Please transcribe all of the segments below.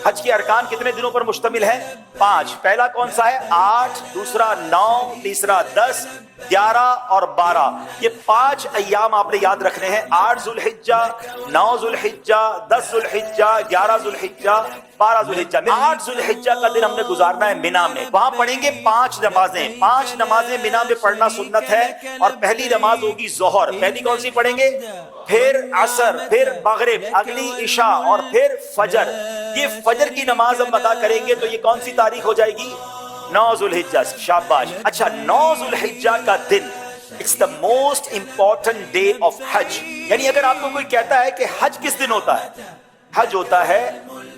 हज के अरकान कितने दिनों पर मुश्तमिल है? 5। पहला कौन सा है? 8, दूसरा 9, तीसरा 10, 11 और 12। ये 5 अय्याम आपने याद रखने हैं। 8 जुल्हिज्जा, 9 जुल्हिज्जा, 10 जुल्हिज्जा, 11 जुल्हिज्जा, 12 जुल्हिज्जा। 8 जुल्हिज्जा का दिन हमने गुजारना है मिना में। वहां पढ़ेंगे 5 नमाजें। 5 नमाजें मिना में पढ़ना सुन्नत है। और पहली नमाज होगी जोहर। पहली कौन सी पढ़ेंगे? फिर असर, फिर मगरिब, अगली इशा और फिर फजर। ये फजर की नमाज हम अदा करेंगे तो ये कौन सी तारीख हो जाएगी? 9 जुल्हिज्जा। शाबाश। अच्छा, 9 जुल्हिज्जा का दिन it's the most important day of हज। यानी अगर आपको कोई कहता है कि हज किस दिन होता है, हज होता है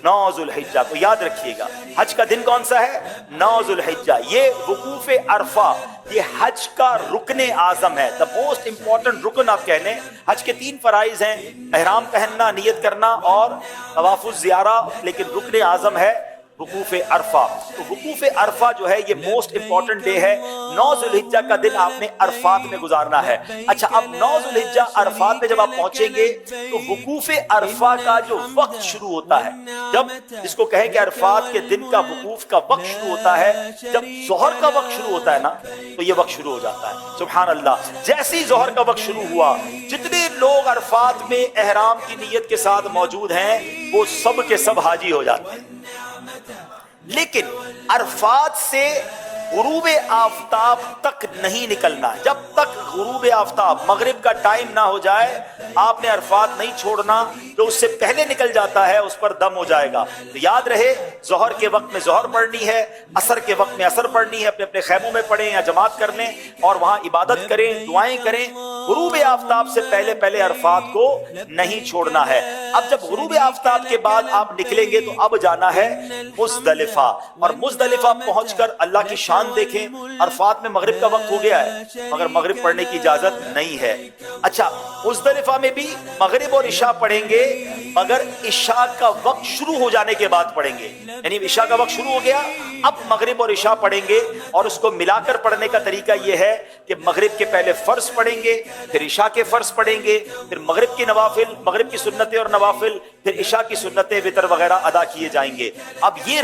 9 जुल्हिज्जा को। याद रखिएगा, हज का दिन कौन सा है? 9 जुल्हिज्जा। ये वकूफ अरफा, ये हज का रुकने आजम है, द मोस्ट इंपॉर्टेंट रुकन आप कह लें। हज के 3 फराइज हैं, एहराम पहनना, नियत करना और तवाफुज ज़ियारा, लेकिन रुकने आजम है वकूफ अरफा। तो वकूफ अरफा जो है ये मोस्ट इंपॉर्टेंट डे है। 9 जुल्हिज्जा का दिन आपने अरफात में गुजारना है। अच्छा, अब 9 जुल्हिज्जा अरफात में जब आप पहुंचेंगे तो वकूफ अरफा का जो वक्त शुरू होता है, जब जिसको कहें कि अरफात के दिन का वकूफ का वक्त शुरू होता है, जब जोहर का वक्त शुरू होता है ना, तो ये वक्त शुरू हो जाता है। सुभान अल्लाह। जैसे ही जोहर का वक्त शुरू हुआ, जितने लोग अरफात में एहराम की नीयत के साथ मौजूद हैं वो सब के सब हाजी हो जाते हैं। लेकिन अरफात से गुरूब आफताब तक नहीं निकलना। जब तक गुरूब आफताब, मगरिब का टाइम ना हो जाए, आपने अरफात नहीं छोड़ना। जो उससे पहले निकल जाता है उस पर दम हो जाएगा। तो याद रहे, जोहर के वक्त में जोहर पढ़नी है, असर के वक्त में असर पढ़नी है। अपने अपने खैमों में पढ़ें या जमात कर लें और वहां इबादत करें, दुआएं करें। गुरूब आफताब से पहले पहले अरफात को नहीं छोड़ना है। अब जब गुरूब आफताब के बाद आप निकलेंगे तो अब जाना है मुज़दलिफा। और मुज़दलिफा पहुंचकर अल्लाह की शान देखें। अरफात में मगरिब का वक्त हो गया है मगर मगरिब पढ़ने की इजाजत नहीं है। अच्छा, मुज़दलिफा में भी मगरिब और इशा पढ़ेंगे मगर इशा का वक्त शुरू हो जाने के बाद पढ़ेंगे। यानी इशा का वक्त शुरू हो गया, अब मगरिब और इशा पढ़ेंगे। और उसको मिलाकर पढ़ने का तरीका यह है कि मगरिब के पहले फर्ज पढ़ेंगे, फिर इशा के फर्ज पढ़ेंगे, फिर मगरिब की नवाफिल, मगरिब की सुन्नतें और नवाफिल, फिर इशा की सुन्नतें, वितर वगैरह अदा किए जाएंगे। अब ये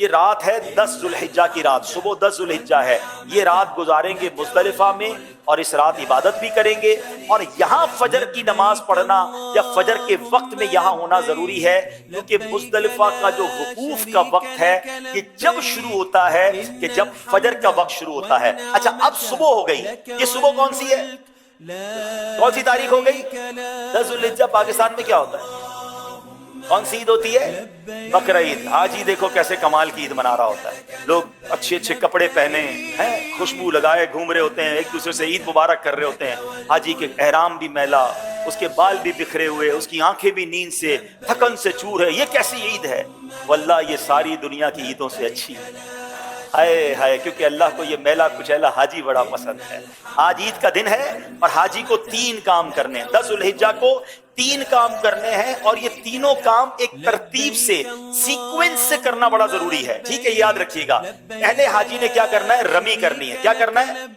रात है 10 जुल्हिज्जा की रात। सुबह 10 जुल्हिज्जा है। ये रात गुजारेंगे मुज़दलिफा में और इस रात इबादत भी करेंगे। और यहाँ फजर की नमाज पढ़ना या फजर के वक्त में यहाँ होना जरूरी है, क्योंकि मुज़दलिफा का जो वकूफ का वक्त है ये जब शुरू होता है कि जब फजर का वक्त शुरू होता है। अच्छा, अब सुबह हो गई। ये सुबह कौन सी है? कौन सी तारीख हो गई? 10 जुल्हिज्जा। पाकिस्तान में क्या होता है? कौन सी ईद होती है? बकरा ईद। आज ही देखो कैसे कमाल की ईद मना रहा होता है। लोग अच्छे अच्छे कपड़े पहने हैं, खुशबू लगाए घूम रहे होते हैं, एक दूसरे से ईद मुबारक कर रहे होते हैं। हाजी के एहराम भी मैला, उसके बाल भी बिखरे हुए, उसकी आंखें भी नींद से, थकन से चूर है। ये कैसी ईद है? वल्लाह ये सारी दुनिया की ईदों से अच्छी है। हाय हाय, क्योंकि अल्लाह को ये मैला कुचैला हाजी बड़ा पसंद है। आज ईद का दिन है और हाजी को 3 काम करने हैं। 10 जुल्हिज्जा को 3 काम करने हैं और ये तीनों काम एक तरतीब से, सीक्वेंस से करना बड़ा जरूरी है। ठीक है, याद रखिएगा। पहले हाजी ने क्या करना है? रमी करनी है। क्या करना है?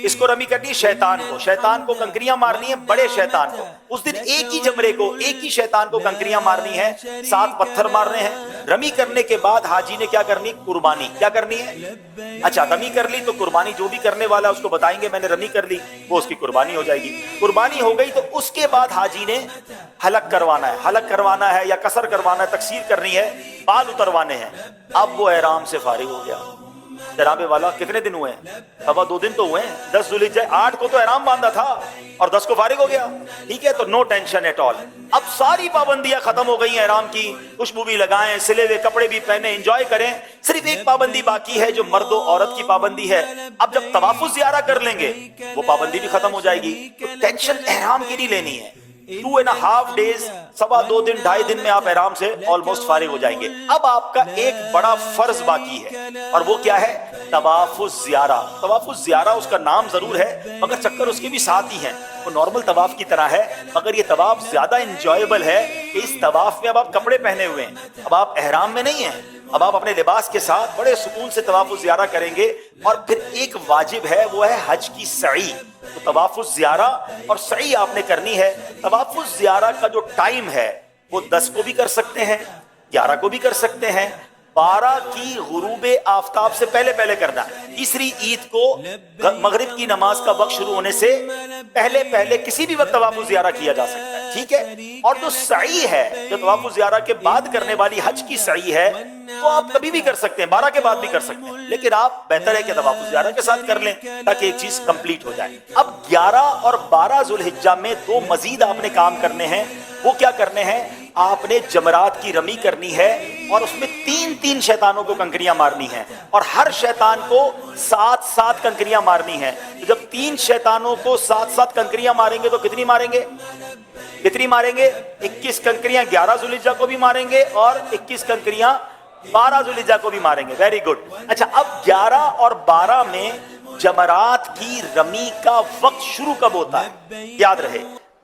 इसको रमी करनी है शैतान को कंकरियां मारनी है, बड़े शैतान को। उस दिन एक ही जमरे को, एक ही शैतान को कंकरियां मारनी है, 7 पत्थर मारने हैं। रमी करने के बाद हाजी ने क्या करनी? कुर्बानी। क्या करनी है? अच्छा, रमी कर ली तो कुर्बानी, जो भी करने वाला उसको बताएंगे मैंने रमी कर ली, वो उसकी कुर्बानी हो जाएगी। कुर्बानी हो गई तो उसके बाद हाजी ने हलक करवाना है या कसर करवाना है, तकसीर करनी है, बाल उतरवाने हैं। अब वो एहराम से फारिग हो गया। जनाबे वाला कितने दिन हुए हैं? 2.25 दिन तो हुए हैं। 10 जुल्हिज्जा, 8 को तो एहराम बांधा था और 10 को फारिग हो गया। ठीक है, तो नो टेंशन एट ऑल। अब सारी पाबंदियां खत्म हो गई हैं एहराम की। खुशबू भी लगाएं, सिले हुए कपड़े भी पहने, एंजॉय करें। सिर्फ एक पाबंदी बाकी है जो मर्द और औरत की पाबंदी है। अब जब तवाफुज ज़ियारा कर लेंगे वो पाबंदी भी खत्म हो जाएगी। तो टेंशन एहराम की नहीं लेनी है। 2.5 डेज, 2.25 दिन, 2.5 दिन में आप आराम से ऑलमोस्ट फारिग हो जाएंगे। अब आपका एक बड़ा फर्ज बाकी है और वो क्या है? तवाफुज ज़ियारा। तवाफुज ज़ियारा उसका नाम जरूर है मगर चक्कर उसके भी साथ ही हैं। वो नॉर्मल तवाफ की तरह है मगर ये तवाफ ज्यादा इंजॉयबल है कि इस तवाफ में अब आप कपड़े पहने हुए हैं, अब आप एहराम में नहीं हैं, अब आप अपने लिबास के साथ बड़े सुकून से तवाफुज ज़ियारा करेंगे। और फिर एक वाजिब है वो है हज की सई। तो तवाफुज ज़ियारा और सई आपने करनी है। तवाफुज ज़ियारा का जो टाइम है वो 10 को भी कर सकते हैं, 11 को भी कर सकते हैं, 12 की गुरूब आफताब से पहले पहले करना है। तीसरी ईद को मगरिब की नमाज का वक्त शुरू होने से पहले पहले किसी भी वक्त तवाफ ज़ियारा किया जा सकता है, ठीक है। और जो सई है, जो तवाफ ज़ियारा के बाद करने वाली हज की सई है, वो आप कभी भी कर सकते हैं, 12 के बाद भी कर सकते हैं, लेकिन आप बेहतर है कि तवाफ ज़ियारा के साथ कर लें ताकि एक चीज कंप्लीट हो जाए। अब 11 और 12 ज़ुल्हिज्जा में दो मजीद आपने काम करने हैं। वो क्या करने हैं? आपने जमरात की रमी करनी है और उसमें 3-3 शैतानों को कंकरियां मारनी है और हर शैतान को 7-7 कंकरियां मारनी है। तो जब 3 शैतानों को 7-7 कंकरियां मारेंगे तो कितनी मारेंगे? कितनी मारेंगे? 21 कंकरियां 11 ज़ुल्हिज्जा को भी मारेंगे और 21 कंकरियां 12 ज़ुल्हिज्जा को भी मारेंगे। Very good. अच्छा, अब 11 और 12 में जमरात की रमी का वक्त शुरू कब होता है? याद रहे,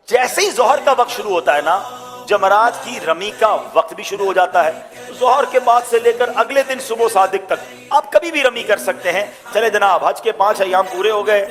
जैसे ही जोहर का वक्त शुरू होता है ना, जमरात की रमी का वक्त भी शुरू हो जाता है। जोहर के बाद से लेकर अगले दिन सुबह सादिक तक आप कभी भी रमी कर सकते हैं। चले जनाब, हज के 5 अय्याम पूरे हो गए।